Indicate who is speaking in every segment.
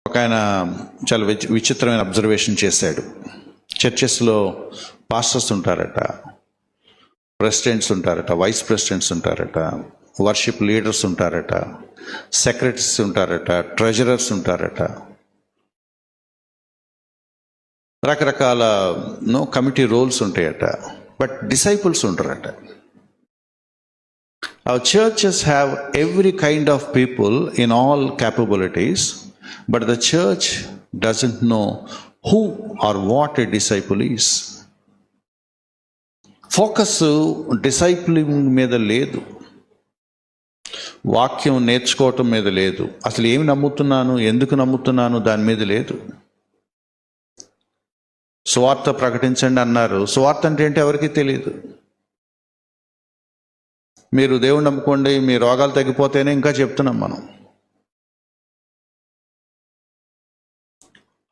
Speaker 1: ఒక ఆయన చాలా విచిత్రమైన అబ్జర్వేషన్ చేశాడు. చర్చెస్లో పాస్టర్స్ ఉంటారట, ప్రెసిడెంట్స్ ఉంటారట, వైస్ ప్రెసిడెంట్స్ ఉంటారట, వర్షిప్ లీడర్స్ ఉంటారట, సెక్రటరీస్ ఉంటారట, ట్రెజరర్స్ ఉంటారట, రకరకాల కమిటీ రోల్స్ ఉంటాయట. బట్ డిసైపుల్స్ ఉంటారట. Our churches have every kind of people in all capabilities, but the church doesn't know who or what a disciple is. Focus discipling మీద లేదు, వాక్యం నేర్చుకోవటం మీద లేదు, అసలు ఏమి నమ్ముతున్నాను, ఎందుకు నమ్ముతున్నాను దాని మీద లేదు. సువార్త ప్రకటించండి అన్నారు. సువార్త అంటే ఏంటి ఎవరికి తెలియదు. మీరు దేవుని నమ్ముకోండి, మీ రోగాలు తగ్గిపోతేనే ఇంకా చెప్తున్నాం మనం.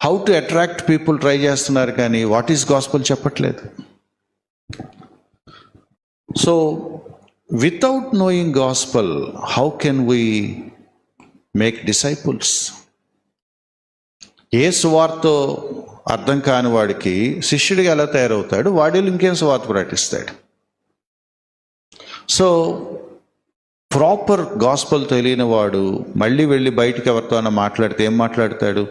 Speaker 1: How to attract people try చేస్తున్నారు, కానీ వాట్ ఈస్ గాస్పెల్ చెప్పట్లేదు. So without knowing gospel how can we make disciples? ఏ సువార్తో అర్థం కాని వాడికి శిష్యుడిగా ఎలా తయారవుతాడు? వాడిలో ఇంకేం సువార్త ప్రకటిస్తాడు? సో ప్రాపర్ గాస్పల్ తెలియని వాడు మళ్ళీ వెళ్ళి బయటికి ఎవరితో మాట్లాడితే ఏం మాట్లాడతాడు?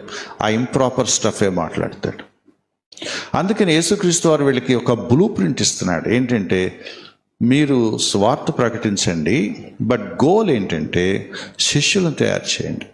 Speaker 1: ఆ ఇంప్రాపర్ స్టఫే మాట్లాడతాడు. అందుకని యేసుక్రీస్తు వారు వీళ్ళకి ఒక బ్లూ ప్రింట్ ఇస్తున్నాడు. ఏంటంటే, మీరు స్వార్థ ప్రకటించండి, బట్ గోల్ ఏంటంటే శిష్యులను తయారు చేయండి.